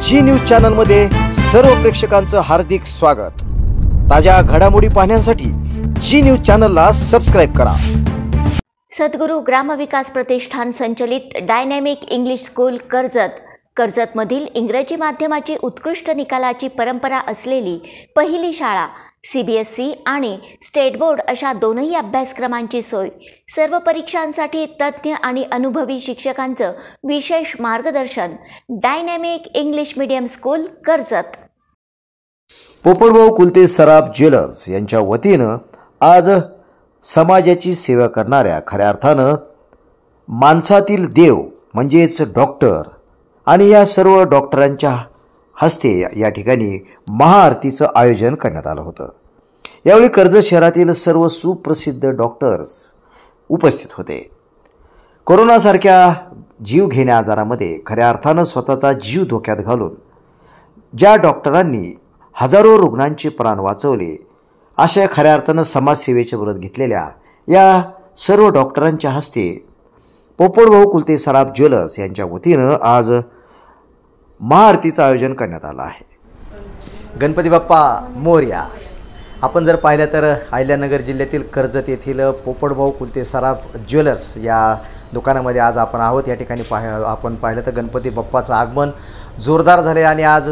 जी news channel मध्ये सर्व प्रेक्षकांचं हार्दिक स्वागत। ताज्या घडामोडी पाहण्यासाठी जी न्यूज चॅनलला सबस्क्राइब करा। सद्गुरू ग्रामविकास प्रतिष्ठान संचलित डायनॅमिक इंग्लिश स्कूल कर्जतमधील इंग्रजी माध्यमाची उत्कृष्ट निकालाची परंपरा असलेली पहिली शाळा CBSE आणि स्टेट बोर्ड अशा दोनही अभ्यासक्रमांची सोय, सर्व परीक्षांसाठी तज्ञ आणि अनुभवी शिक्षकांचं विशेष मार्गदर्शन। Dynamic English medium school Karjat. Popatbhau Kulte Saraf jewellers यांच्या वतीनं आज समाजाची सेवा करणाऱ्या, खऱ्या अर्थानं माणसातील देव म्हणजेच डॉक्टर आणि या सर्व डॉक्टरांच्या हस्ते या ठिकाणी महाआरतीचं आयोजन करण्यात आलं होतं। यावेळी कर्जत शहरातील सर्व सुप्रसिद्ध डॉक्टर्स उपस्थित होते। कोरोनासारख्या जीवघेण्या आजारामध्ये खऱ्या अर्थानं स्वतःचा जीव धोक्यात घालून ज्या डॉक्टरांनी हजारो रुग्णांचे प्राण वाचवले, अशा खऱ्या अर्थानं समाजसेवेचे व्रत घेतलेल्या या सर्व डॉक्टरांच्या हस्ते पोपटभाऊ कुलते सराफ ज्वेलर्स यांच्या वतीनं आज महाआरतीचं आयोजन करण्यात आलं आहे। गणपती बाप्पा मोरया। आपण जर पाहिलं तर अहिल्यानगर जिल्ह्यातील कर्जत येथील पोपटभाऊ कुलते सराफ ज्वेलर्स या दुकानामध्ये आज आपण आहोत। या ठिकाणी आपण पाहिलं तर गणपती बाप्पाचं आगमन जोरदार झाले आणि आज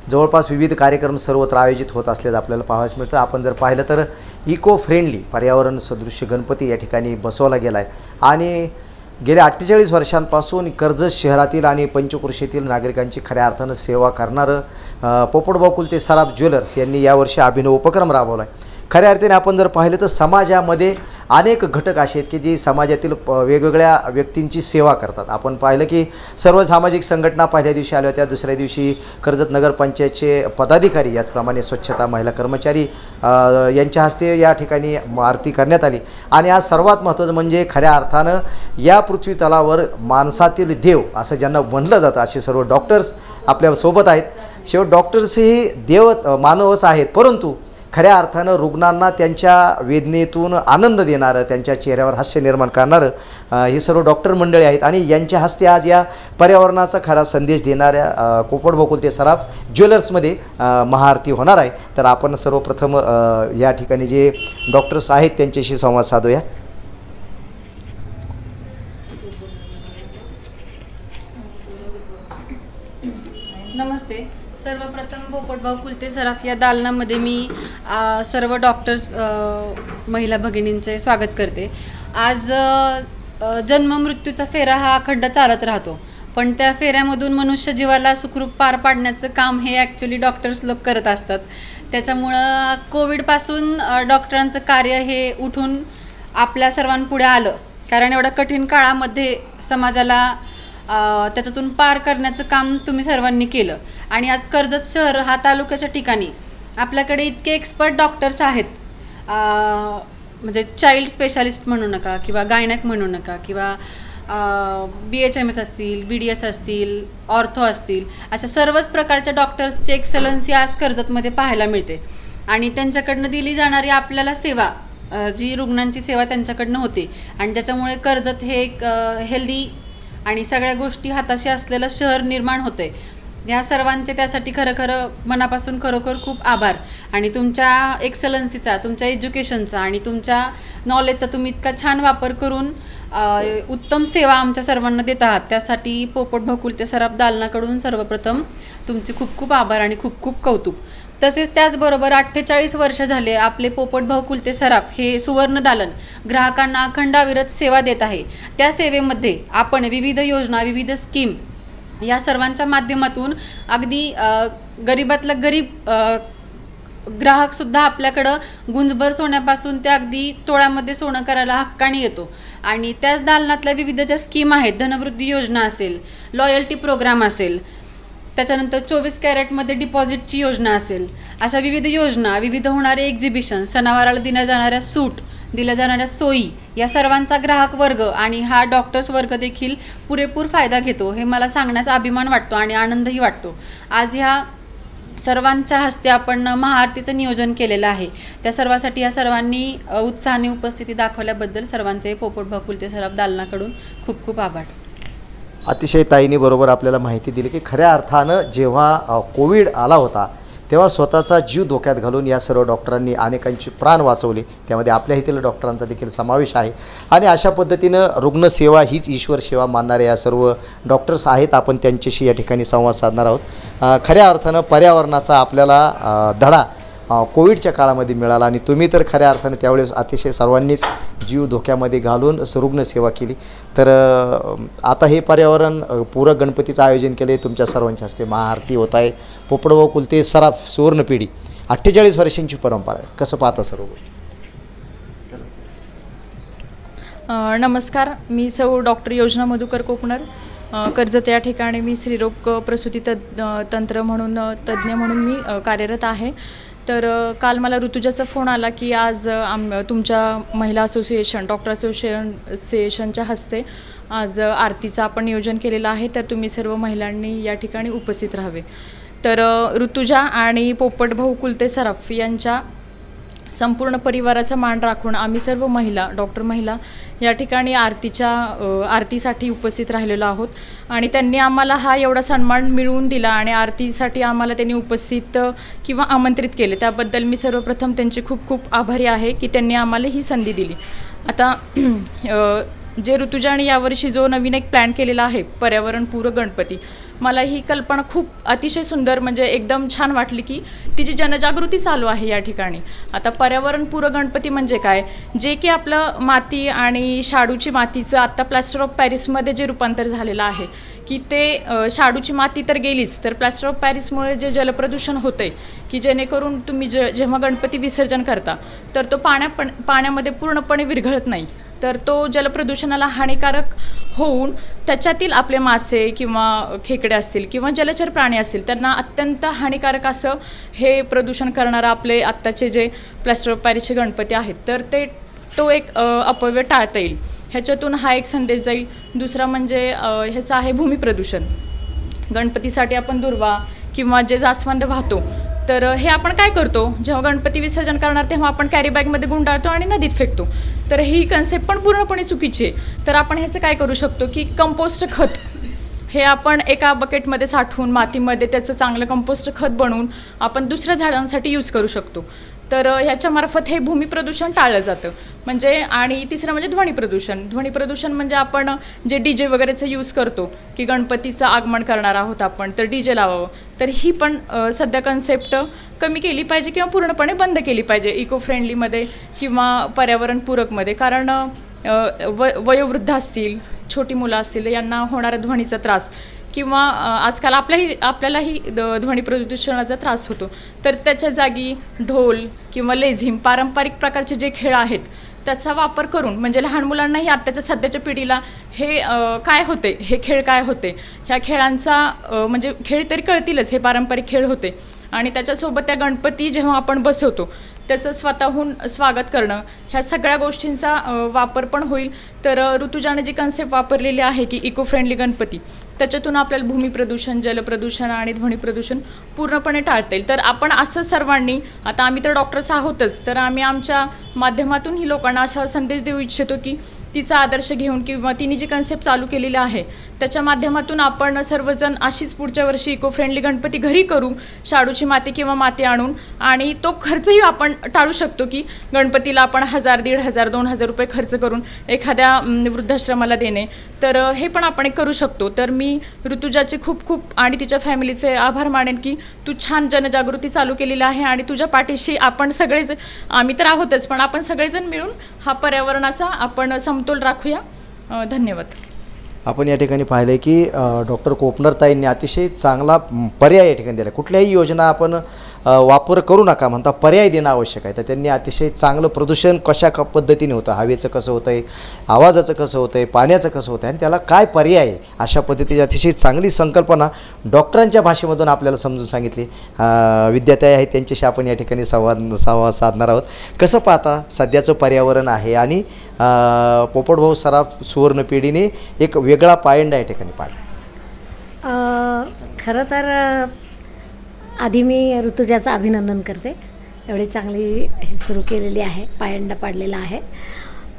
जवळपास विविध कार्यक्रम सर्वत्र आयोजित होत असल्याचं आपल्याला पाहावयास मिळतं। आपण जर पाहिलं तर इको फ्रेंडली पर्यावरण सदृश्य गणपती या ठिकाणी बसवला गेला आहे आणि गेल्या 48 वर्षांपासून कर्जत शहरातील आणि पंचक्रोशीतील नागरिकांची खऱ्या अर्थानं सेवा करणारं पोपटभाऊ कुलते सराफ ज्वेलर्स यांनी यावर्षी अभिनव उपक्रम राबवला आहे। खऱ्या अर्थाने आपण जर पाहिलं तर समाजामध्ये अनेक घटक असे आहेत की जे समाजातील वेगवेगळ्या व्यक्तींची सेवा करतात। आपण पाहिलं की सर्व सामाजिक संघटना पहिल्या दिवशी आल्या होत्या, दुसऱ्या दिवशी कर्जत नगरपंचायतचे पदाधिकारी, याचप्रमाणे स्वच्छता महिला कर्मचारी यांच्या हस्ते या ठिकाणी आरती करण्यात आली। आणि आज सर्वात महत्त्वाचं म्हणजे खऱ्या अर्थानं या पृथ्वी तलावर माणसातील देव असं ज्यांना म्हणलं जातं असे सर्व डॉक्टर्स आपल्यासोबत आहेत। शेवट डॉक्टर्सही देवच मानवच आहेत, परंतु खऱ्या अर्थानं रुग्णांना त्यांच्या वेदनेतून आनंद देणारं, त्यांच्या चेहऱ्यावर हास्य निर्माण करणारं हे सर्व डॉक्टर मंडळी आहेत आणि यांच्या हस्ते आज या पर्यावरणाचा खरा संदेश देणाऱ्या पोपटभाऊ कुलते सराफ ज्वेलर्समध्ये महाआरती होणार आहे। तर आपण सर्वप्रथम या ठिकाणी जे डॉक्टर्स आहेत त्यांच्याशी संवाद साधूया। नमस्ते। सर्वप्रथम पोपटभाऊ कुलते सराफ या दालनामध्ये मी सर्व डॉक्टर्स महिला भगिनींचे स्वागत करते। आज जन्म मृत्यूचा फेरा हा अखंड चालत राहतो, पण त्या फेऱ्यामधून मनुष्य जीवाला सुखरूप पार पाडण्याचं काम हे ॲक्च्युली डॉक्टर्स लोक करत असतात। त्याच्यामुळं कोविडपासून डॉक्टरांचं कार्य हे उठून आपल्या सर्वांपुढे आलं, कारण एवढ्या कठीण काळामध्ये समाजाला त्याच्यातून पार करण्याचं काम तुम्ही सर्वांनी केलं। आणि आज कर्जत शहर हा तालुक्याच्या ठिकाणी आपल्याकडे इतके एक्सपर्ट डॉक्टर्स आहेत, म्हणजे चाइल्ड स्पेशालिस्ट म्हणू नका किंवा गायनॅक म्हणू नका किंवा BHMS असतील, BDS असतील, ऑर्थो असतील, अशा सर्वच प्रकारच्या डॉक्टर्सची एक्सलन्सी आज कर्जतमध्ये पाहायला मिळते। आणि त्यांच्याकडनं दिली जाणारी आपल्याला सेवा, जी रुग्णांची सेवा त्यांच्याकडनं होते आणि त्याच्यामुळे कर्जत हे एक हेल्दी आणि सगळ्या गोष्टी हाताशी असलेलं शहर निर्माण होते। ह्या सर्वांचे त्यासाठी खरं मनापासून खरोखर खूप आभार। आणि तुमच्या एक्सलन्सीचा, तुमच्या एज्युकेशनचा आणि तुमच्या नॉलेजचा तुम्ही इतका छान वापर करून उत्तम सेवा आमच्या सर्वांना देत आहात, त्यासाठी पोपटभाऊ कुलते सराफ दालनाकडून सर्वप्रथम तुमचे खूप खूप आभार आणि खूप खूप कौतुक। तसेच त्याचबरोबर 48 वर्ष झाले आपले पोपटभाऊ कुलते सराफ हे सुवर्ण दालन ग्राहकांना अखंड अविरत सेवा देत आहे। त्या सेवेमध्ये आपण विविध योजना, विविध स्कीम या सर्वांच्या माध्यमातून अगदी गरीबातला गरीब ग्राहकसुद्धा आपल्याकडं गुंजभर सोन्यापासून त्या अगदी तोळ्यामध्ये सोनं करायला हक्काने येतो। आणि त्याच दालनातल्या विविध ज्या स्कीम आहेत, धनवृद्धी योजना असेल, लॉयल्टी प्रोग्राम असेल, त्याच्यानंतर 24 कॅरेटमध्ये डिपॉझिटची योजना असेल, अशा विविध योजना, विविध होणारे एक्झिबिशन, सणावाराला दिल्या जाणाऱ्या सूट, दिल्या जाणाऱ्या सोयी, या सर्वांचा ग्राहक वर्ग आणि हा डॉक्टर्स वर्ग देखील पुरेपूर फायदा घेतो, हे मला सांगण्याचा अभिमान वाटतो आणि आनंदही वाटतो। आज ह्या सर्वांच्या हस्ते आपण महाआरतीचं नियोजन केलेलं आहे, त्या सर्वांसाठी या सर्वांनी उत्साहाने उपस्थिती दाखवल्याबद्दल सर्वांचे पोपटभाऊ कुलते सराफ दालनाकडून खूप खूप आभार। अतिशय ताईंनी बरोबर आपल्याला माहिती दिली की खऱ्या अर्थानं जेव्हा कोविड आला होता तेव्हा स्वतःचा जीव धोक्यात घालून या सर्व डॉक्टरांनी अनेकांची प्राण वाचवले, त्यामध्ये आपल्या येथील डॉक्टरांचा देखील समावेश आहे. आणि अशा पद्धतीनं रुग्णसेवा हीच ईश्वर सेवा मानणारे या सर्व डॉक्टर्स आहेत. आपण त्यांच्याशी या ठिकाणी संवाद साधणार आहोत. खऱ्या अर्थानं पर्यावरणाचा आपल्याला धडा कोविडच्या काळामध्ये मिळाला आणि तुम्ही तर खऱ्या अर्थाने त्यावेळेस अतिशय सर्वांनीच जीव धोक्यामध्ये घालून रुग्णसेवा केली. तर आता हे पर्यावरण पूरक गणपतीचं आयोजन केले तुमच्या सर्वांच्या हस्ते, महाआरती होत आहे. पोपटभाऊ कुलते सराफ सुवर्ण पिढी 48 वर्षांची परंपरा आहे, कसं पाहता सर्व? नमस्कार, मी सौ डॉक्टर योजना मधुकर कोकणर, कर्जत या ठिकाणी मी स्त्रीरोग प्रसूती तंत्र म्हणून तज्ज्ञ म्हणून मी कार्यरत आहे. तर काल मला ऋतुजाचा फोन आला की आज तुमच्या महिला असोसिएशन डॉक्टर असोसिएशनच्या हस्ते आज आरतीचं आपण नियोजन केलेलं आहे, तर तुम्ही सर्व महिलांनी या ठिकाणी उपस्थित राहावे. तर ऋतुजा आणि पोपटभाऊ कुलते सराफ यांच्या संपूर्ण परिवाराचा मान राखून आम्ही सर्व महिला डॉक्टर महिला या ठिकाणी आरतीसाठी उपस्थित राहिलेलो आहोत. आणि त्यांनी आम्हाला हा एवढा सन्मान मिळवून दिला आणि आरतीसाठी आम्हाला त्यांनी उपस्थित किंवा आमंत्रित केले, त्याबद्दल मी सर्वप्रथम त्यांचे खूप खूप आभारी आहे की त्यांनी आम्हाला ही संधी दिली. आता जे ऋतुजाने यावर्षी जो नवीन एक प्लॅन केलेला आहे पर्यावरणपूरक गणपती, मला ही कल्पना खूप अतिशय सुंदर म्हणजे एकदम छान वाटली की तिची जनजागृती चालू आहे या ठिकाणी. आता पर्यावरणपूरक गणपती म्हणजे काय, जे की आपलं माती आणि शाडूची मातीचं आत्ता प्लॅस्टर ऑफ पॅरिसमध्ये जे रूपांतर झालेलं आहे की ते शाडूची माती तर गेलीच, तर प्लॅस्टर ऑफ पॅरिसमुळे जे जलप्रदूषण होतं आहे की जेणेकरून तुम्ही जेव्हा गणपती विसर्जन करता तर तो पाण्यामध्ये पूर्णपणे विरघळत नाही, तर तो जलप्रदूषणाला हानिकारक होऊन त्याच्यातील आपले मासे किंवा खेकडे असतील किंवा जलचर प्राणी असतील त्यांना अत्यंत हानिकारक असं हे प्रदूषण करणारं आपले आत्ताचे जे प्लॅस्टर ऑफ पॅरिसचे गणपती आहेत, तर तो एक अपव्यय टाळता येईल. ह्याच्यातून हा एक संदेश जाईल. दुसरा म्हणजे ह्याचं आहे भूमिप्रदूषण. गणपतीसाठी आपण दुर्वा किंवा जे जास्वंद वाहतो, तर हे आपण काय करतो, जेव्हा गणपती विसर्जन करणार तेव्हा आपण कॅरी बॅगमध्ये गुंडाळतो आणि नदीत फेकतो. तर ही कन्सेप्ट पण पूर्णपणे चुकीची आहे. तर आपण ह्याचं काय करू शकतो की कंपोस्ट खत हे आपण एका बकेटमध्ये साठवून मातीमध्ये त्याचं चांगलं कंपोस्ट खत बनवून आपण दुसऱ्या झाडांसाठी यूज करू शकतो. तर ह्याच्यामार्फत हे भूमी प्रदूषण टाळलं जातं. म्हणजे आणि तिसरं म्हणजे ध्वनी प्रदूषण म्हणजे आपण जे DJ वगैरेचं यूज करतो की गणपतीचं आगमन करणार आहोत आपण, तर DJ लावावं, तर ही पण सध्या कन्सेप्ट कमी केली पाहिजे किंवा पूर्णपणे बंद केली पाहिजे इको फ्रेंडलीमध्ये किंवा पर्यावरणपूरकमध्ये. कारण वयोवृद्ध असतील, छोटी मुलं असतील, यांना होणारा ध्वनीचा त्रास किंवा आजकाल आपल्यालाही ध्वनी प्रदूषणाचा त्रास होतो. तर त्याच्या जागी ढोल किंवा लेझिम पारंपरिक प्रकारचे जे खेळ आहेत त्याचा वापर करून म्हणजे लहान मुलांनाही आत्ताच्या सध्याच्या पिढीला हे काय होते, हे खेळ काय होते, ह्या खेळांचा म्हणजे खेळ तरी कळतीलच, हे पारंपरिक खेळ होते. आणि त्याच्यासोबत त्या गणपती जेव्हा आपण बसवतो त्याचं स्वतःहून स्वागत करणं, ह्या सगळ्या गोष्टींचा वापर पण होईल. तर ऋतुजाने जी कन्सेप्ट वापरलेली आहे की इको फ्रेंडली गणपती, त्याच्यातून आपल्याला भूमी प्रदूषण, जलप्रदूषण आणि ध्वनी प्रदूषण पूर्णपणे टाळता येईल. तर आपण असं सर्वांनी, आता आम्ही तर डॉक्टर्स आहोतच, तर आम्ही आमच्या माध्यमातून ही लोकांना असा संदेश देऊ इच्छितो की तिचा आदर्श घेऊन किंवा तिने जी कन्सेप्ट चालू केलेली आहे त्याच्या माध्यमातून आपण सर्वजण अशीच पुढच्या वर्षी इको फ्रेंडली गणपती घरी करू, शाडूची माती किंवा माती आणून. आणि तो खर्चही आपण टाळू शकतो की गणपतीला आपण 1000, 1500, 2000 रुपये खर्च करून एखाद्या वृद्धाश्रमाला देणे, तर हे पण आपण एक करू शकतो. तर मी ऋतुजाचे खूप खूप आणि तिच्या फॅमिलीचे आभार मानेन की तू छान जनजागृती चालू केलेली आहे आणि तुझ्या पाठीशी आपण सगळेच, आम्ही तर आहोतच, पण आपण सगळेजण मिळून हा पर्यावरणाचा आपण समतोल राखूया. धन्यवाद. आपण या ठिकाणी पाहिलं की डॉक्टर कोपणरताईंनी अतिशय चांगला पर्याय या ठिकाणी दिला. कुठल्याही योजना आपण वापर करू नका म्हणता, पर्याय देणं आवश्यक आहे. तर त्यांनी अतिशय चांगलं प्रदूषण कशा पद्धतीने होतं, हवेचं कसं होतं आहे, आवाजाचं कसं होतं आहे, पाण्याचं कसं होतं आहे आणि त्याला काय पर्याय आहे, अशा पद्धतीची अतिशय चांगली संकल्पना डॉक्टरांच्या भाषेमधून आपल्याला समजून सांगितली. विद्यार्थी आहेत त्यांच्याशी आपण या ठिकाणी संवाद साधणार आहोत. कसं पाहता सध्याचं पर्यावरण आहे आणि पोपटभाऊ सराफ सुवर्ण पिढीने एक वेगळा पायंडा या ठिकाणी पाडला? खरं तर आधी मी ऋतुजाचं अभिनंदन करते. एवढी चांगली हे सुरू केलेली आहे, पायंडा पाडलेला आहे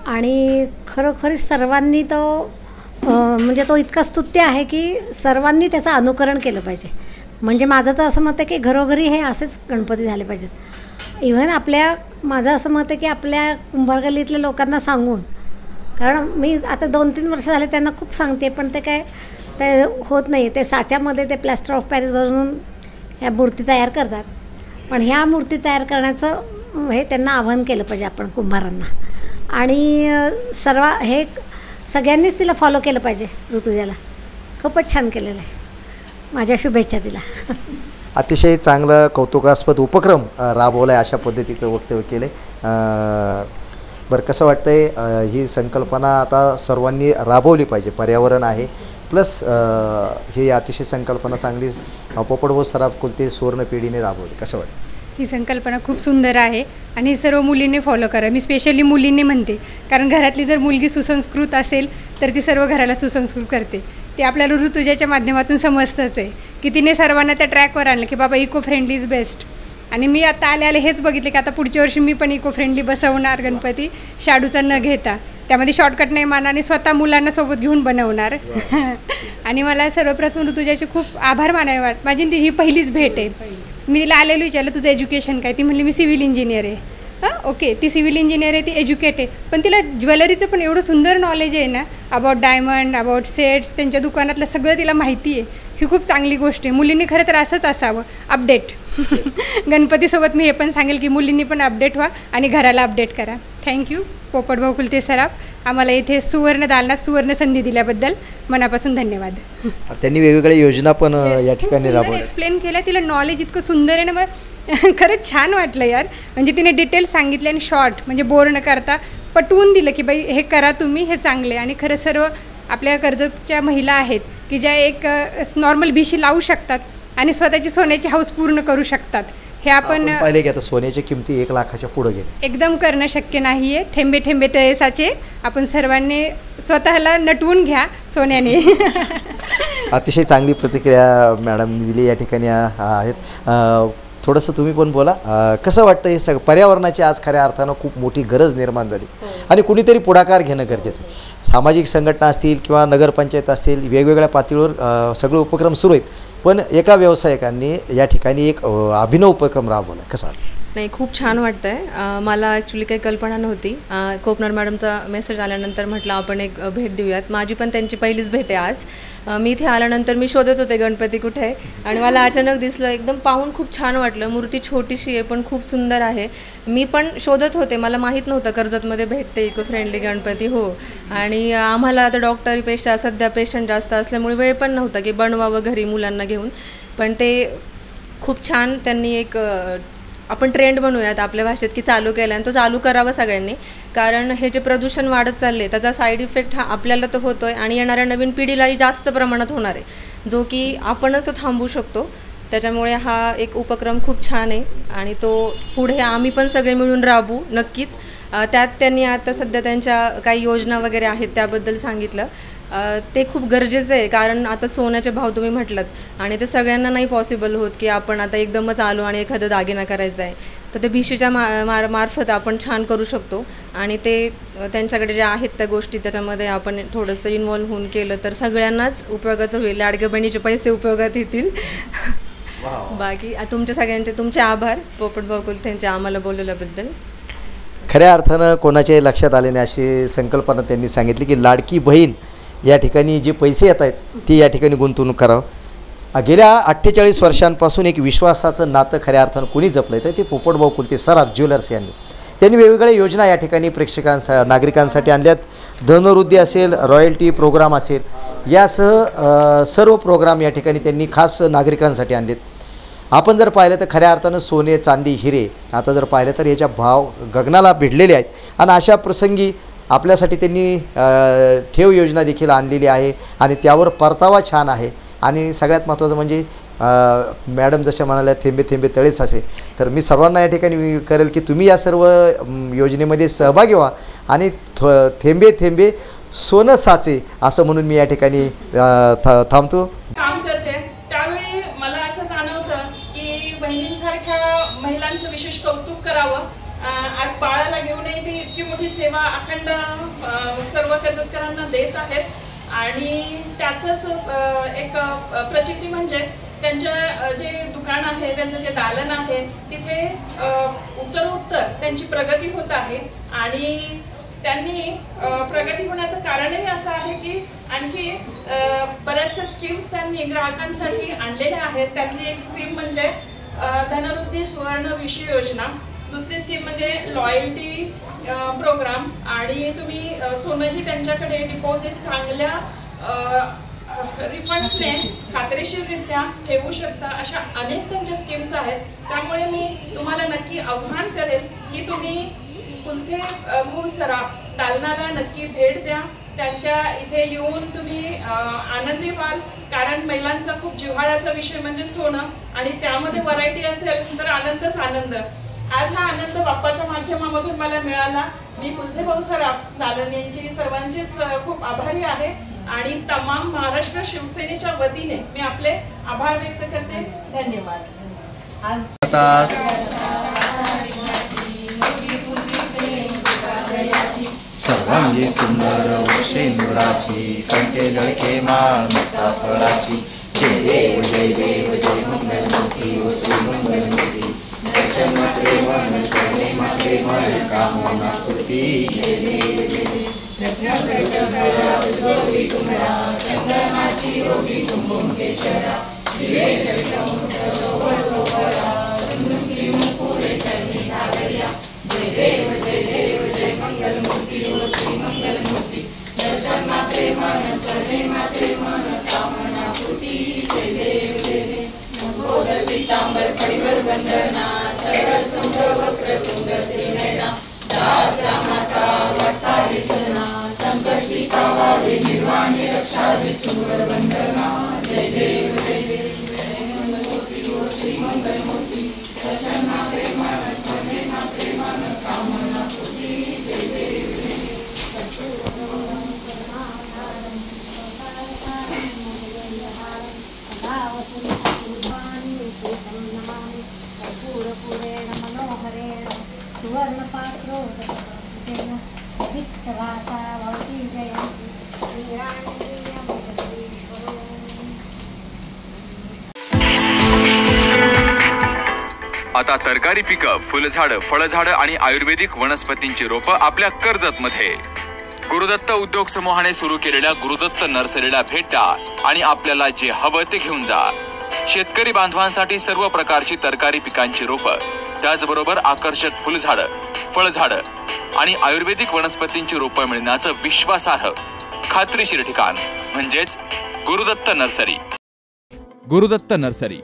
आणि खरोखर सर्वांनी तो म्हणजे तो इतका स्तुत्य आहे की सर्वांनी त्याचं अनुकरण केलं पाहिजे. म्हणजे माझं तर असं मत आहे की घरोघरी हे असेच गणपती झाले पाहिजेत. इव्हन माझं असं मत आहे की आपल्या कुंभार गल्लीतल्या लोकांना सांगून, कारण मी आता 2-3 वर्ष झाले त्यांना खूप सांगते, पण ते होत नाही. ते साच्यामध्ये ते प्लॅस्टर ऑफ पॅरिस भरून ह्या मूर्ती तयार करतात. पण ह्या मूर्ती तयार करण्याचं हे त्यांना आवाहन केलं पाहिजे आपण कुंभारांना. आणि हे सगळ्यांनीच तिला फॉलो केलं पाहिजे. ऋतुजाला खूपच छान केलेलं आहे. माझ्या शुभेच्छा तिला. अतिशय चांगलं कौतुकास्पद उपक्रम राबवला आहे, अशा पद्धतीचं वक्तव्य केलं आहे. बरं, कसं वाटतं आहे ही संकल्पना आता सर्वांनी राबवली पाहिजे. पर्यावरण आहे प्लस ही अतिशय संकल्पना चांगली पोपटभाऊ सराफ कुलते सुवर्ण पिढीने राबवली. कसं वाटतं? ही संकल्पना खूप सुंदर आहे आणि सर्व मुलींनी फॉलो करा. मी स्पेशली मुलींनी म्हणते, कारण घरातली जर मुलगी सुसंस्कृत असेल तर ती सर्व घराला सुसंस्कृत करते. ते आपल्याला ऋतुजाच्या माध्यमातून समजतंच आहे की तिने सर्वांना त्या ट्रॅकवर आणलं की बाबा इको फ्रेंडली इज बेस्ट. आणि मी आता आले हेच बघितले की आता पुढच्या वर्षी मी पण इको फ्रेंडली बसवणार गणपती, शाडूचा न घेता. त्यामध्ये शॉर्टकट नाही मारणार आणि स्वतः मुलांना सोबत घेऊन बनवणार. आणि मला सर्वप्रथम ऋतुजाचे खूप आभार मानावे. माझी तिची ही पहिलीच भेट आहे. मी तिला आलेलो विचारलं तुझं एज्युकेशन काय? ती म्हणली मी सिव्हिल इंजिनियर आहे. ओके, ती सिव्हिल इंजिनियर आहे, ती एज्युकेट आहे, पण तिला ज्वेलरीचं पण एवढं सुंदर नॉलेज आहे ना, अबाउट डायमंड, अबाउट सेट्स, त्यांच्या दुकानातलं सगळं तिला माहिती आहे. ही खूप चांगली गोष्ट आहे. मुलींनी खरं तर असंच असावं, अपडेट. गणपतीसोबत मी हे पण सांगेल की मुलींनी पण अपडेट व्हा आणि घराला अपडेट करा. थँक्यू पोपटभाऊ कुलते सराफ, आम्हाला इथे सुवर्ण दालनात सुवर्ण संधी दिल्याबद्दल मनापासून धन्यवाद. त्यांनी वेगवेगळ्या योजना पण या ठिकाणी राबवल्या, एक्सप्लेन केल्या. तिला नॉलेज इतकं सुंदर आहे ना, मग खरंच छान वाटलं यार. म्हणजे तिने डिटेल्स सांगितले आणि शॉर्ट म्हणजे बोर न करता पटवून दिलं की बाई हे करा तुम्ही, हे चांगले. आणि खरं सर्व आपल्या कर्जतच्या महिला आहेत की ज्या एक नॉर्मल भिशी लावू शकतात आणि स्वतःची सोन्याची हौस पूर्ण करू शकतात. हे आपण पाहिले की आता सोन्याच्या किमती 1 लाखाच्या पुढे गेले. एकदम करणं शक्य नाही आहे. थेंबे थेंबे तळे साचे. आपण सर्वांनी स्वतःला नटवून घ्या सोन्याने. अतिशय चांगली प्रतिक्रिया मॅडम दिली या ठिकाणी आहेत. थोडंसं तुम्ही पण बोला, कसं वाटतं हे सगळं? पर्यावरणाची आज खऱ्या अर्थानं खूप मोठी गरज निर्माण झाली आणि कुणीतरी पुढाकार घेणं गरजेचं आहे. सामाजिक संघटना असतील किंवा नगरपंचायत असतील, वेगवेगळ्या पातळीवर सगळे उपक्रम सुरू आहेत, पण एका व्यावसायिकांनी या ठिकाणी एक अभिनव उपक्रम राबवला. कसं वाटतं? नाही, खूप छान वाटतं आहे. मला ॲक्च्युली काही कल्पना नव्हती. कोपनर मॅडमचा मेसेज आल्यानंतर म्हटलं आपण एक भेट देऊयात. माझी पण त्यांची पहिलीच भेट आहे आज. मी इथे आल्यानंतर मी शोधत होते गणपती कुठे आहे आणि मला अचानक दिसलं. एकदम पाहून खूप छान वाटलं. मूर्ती छोटीशी आहे पण खूप सुंदर आहे. मी पण शोधत होते, मला माहीत नव्हतं कर्जतमध्ये भेटते इको फ्रेंडली गणपती. हो, आणि आम्हाला आता डॉक्टरीपेक्षा सध्या पेशंट जास्त असल्यामुळे वेळ पण नव्हता की बनवावं घरी मुलांना घेऊन. पण ते खूप छान त्यांनी एक आपण ट्रेंड बनवूयात आपल्या भाषेत की चालू केला आणि तो चालू करावा सगळ्यांनी. कारण हे जे प्रदूषण वाढत चालले त्याचा साईड इफेक्ट हा आपल्याला तर होतो आहे आणि येणाऱ्या नवीन पिढीलाही जास्त प्रमाणात होणार आहे, जो की आपणच तो थांबवू शकतो. त्याच्यामुळे हा एक उपक्रम खूप छान आहे आणि तो पुढे आम्ही पण सगळे मिळून राबवू नक्कीच. त्यात त्यांनी आता सध्या त्यांच्या काही योजना वगैरे आहेत त्याबद्दल सांगितलं. ते खूप गरजेचं आहे कारण आता सोन्याचे भाव तुम्ही म्हटलात आणि ते सगळ्यांना नाही पॉसिबल होत की आपण आता एकदमच आलो आणि एखादा दागिना करायचा आहे. तर ते भिशीच्या मार्फत आपण छान करू शकतो आणि ते त्यांच्याकडे ज्या आहेत त्या गोष्टी त्याच्यामध्ये आपण थोडंसं इन्व्हॉल्व होऊन केलं तर सगळ्यांनाच उपयोगाचं होईल. लाडक्या बहिणीचे पैसे उपयोगात येतील. बाकी तुमच्या सगळ्यांचे तुमचे आभार पोपटभाऊ कुलतेंचे आम्हाला बोलवल्याबद्दल. खऱ्या अर्थानं कोणाच्याही लक्षात आले नाही अशी संकल्पना त्यांनी सांगितली की लाडकी बहीण या ठिकाणी जे पैसे येत आहेत ती या ठिकाणी गुंतवणूक करावं. गेल्या 48 वर्षांपासून एक विश्वासाचं नातं खऱ्या अर्थानं कोणी जपलं आहे तर ते पोपटभाऊ कुलते सराफ ज्वेलर्स यांनी. त्यांनी वेगवेगळ्या योजना या ठिकाणी नागरिकांसाठी आणल्यात. धनवृद्धी असेल, रॉयल्टी प्रोग्राम असेल, यासह सर्व प्रोग्राम या ठिकाणी त्यांनी खास नागरिकांसाठी आणलेत. आपण जर पाहिलं तर खऱ्या अर्थानं सोने, चांदी, हिरे आता जर पाहिलं तर याच्या भाव गगनाला भिडलेले आहेत आणि अशा प्रसंगी आपल्यासाठी त्यांनी ठेव योजना देखील आणलेली आहे आणि त्यावर परतावा छान आहे. आणि सगळ्यात महत्त्वाचं म्हणजे मॅडम जशा म्हणाल्या थेंबे थेंबे तळे साचे, तर मी सर्वांना या ठिकाणी करेल की तुम्ही या सर्व योजनेमध्ये सहभागी व्हा आणि थेंबे थेंबे सोनं साचे असं म्हणून मी या ठिकाणी थांबतो. काम करते त्यावेळी मला असं जाणवतं की बहिणींसारख्या महिलांचं विशेष कौतुक करावं. आज बाळाला घेऊनही ती इतकी मोठी सेवा अखंड सर्व कर्जतकरांना देत आहेत आणि त्याचंच एक प्रचिती म्हणजे त्यांच्या जे दुकान आहे, त्यांचं जे दालन आहे, तिथे उत्तरोत्तर त्यांची प्रगती होत आहे. आणि त्यांनी प्रगती होण्याचं कारणही असं आहे की आणखी बऱ्याचशा स्कीम्स त्यांनी ग्राहकांसाठी आणलेल्या आहेत. त्यातली एक स्कीम म्हणजे धनवृद्धी सुवर्ण विषय योजना, दुसरी स्कीम म्हणजे लॉयल्टी प्रोग्राम, आणि तुम्ही सोनंही त्यांच्याकडे डिपॉझिट चांगल्या रिफंड्सने खात्रीशीररित्या ठेवू शकता. अशा अनेक त्यांच्या स्कीम्स आहेत. त्यामुळे मी तुम्हाला नक्की आव्हान करेल की तुम्ही कुलथे भाऊ सराफ दालनाला नक्की भेट द्या. त्यांच्या इथे येऊन तुम्ही आनंदी व्हाल, कारण महिलांचा खूप जिव्हाळ्याचा विषय म्हणजे सोनं, आणि त्यामध्ये व्हरायटी असेल तर आनंदच आनंद. आज हा आनंद बाप्पाच्या माध्यमामधून मला मिळाला. मी कुलथे भाऊ सराफ दालन यांची सर्वांचीच खूप आभारी आहे आणि तमाम महाराष्ट्र शिवसेनेच्या वतीने मी आपले आभार व्यक्त करते. धन्यवाद. आज सर्वांगी सुंदर वृषेंद्राची कंठे झळके माळ मुक्ता फळाची. जय देव जय देव जय मंगलमूर्ती ओ श्री मंगलमूर्ती. दर्शन मात्रे मन स्मरणे मात्रे मन कामना पूर्ती. जय देव जय देव. रत्नगोरी तुम्हाला चंदनाची रोगी कुंभम केशरा. दिवे मुकुरे चरणी नागरिया. जय देव जय देव जय मंगलमूर्ती ओ श्री मंगलमूर्ती. दर्शन मात्रे मन स्मरणे मात्रे मन कामना पूर्ती. जय देव जय देव. गोदर पीतांबर फणीवर वंदना. सरळ सौंद वक्र तुंड त्रिनयना. दास रामाचा वाटताली सदना. संकष्टी कावावे निर्वाणी रक्षावी सुंदर वंदना. जय देव जय देव जय मंगलमूर्ती ओ श्री मंगलमूर्ती. दर्शन मात्रे मन स्मरणे मात्रे मन कामना पूर्ती. जय देव जय देव. सुवर्ण पात्रो वित्तवासा भवती जयंती. आता तरकारी पिकं, फुलझाडं, फळझाडं आणि आयुर्वेदिक वनस्पतींची रोपं आपल्या कर्जतमध्ये. गुरुदत्त उद्योग समूहाने सुरू केलेल्या गुरुदत्त नर्सरीला भेट द्या आणि आपल्याला जे हवं ते घेऊन जा. शेतकरी बांधवांसाठी सर्व प्रकारची तरकारी पिकांची रोपं, त्याचबरोबर आकर्षक फुलझाडं, फळझाडं आणि आयुर्वेदिक वनस्पतींची रोपं मिळण्याचं विश्वासार्ह खात्रीशीर ठिकाण म्हणजेच गुरुदत्त नर्सरी. गुरुदत्त नर्सरी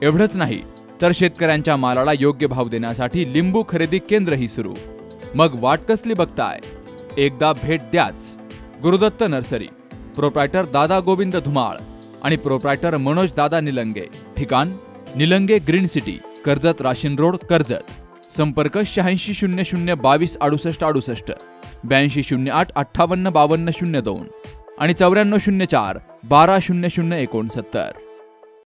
एवढंच नाही तर शेतकऱ्यांच्या मालाला योग्य भाव देण्यासाठी लिंबू खरेदी केंद्रही सुरू. मग वाट कसली बघताय? एकदा भेट द्याच. गुरुदत्त नर्सरी, प्रोप्रायटर दादा गोविंद धुमाळ आणि प्रोप्रायटर मनोज दादा निलंगे. ठिकाण निलंगे ग्रीन सिटी, कर्जत राशीन रोड, कर्जत. संपर्क 8600 22 68 68, 8208 58 52 02 आणि 9404 12 00 69.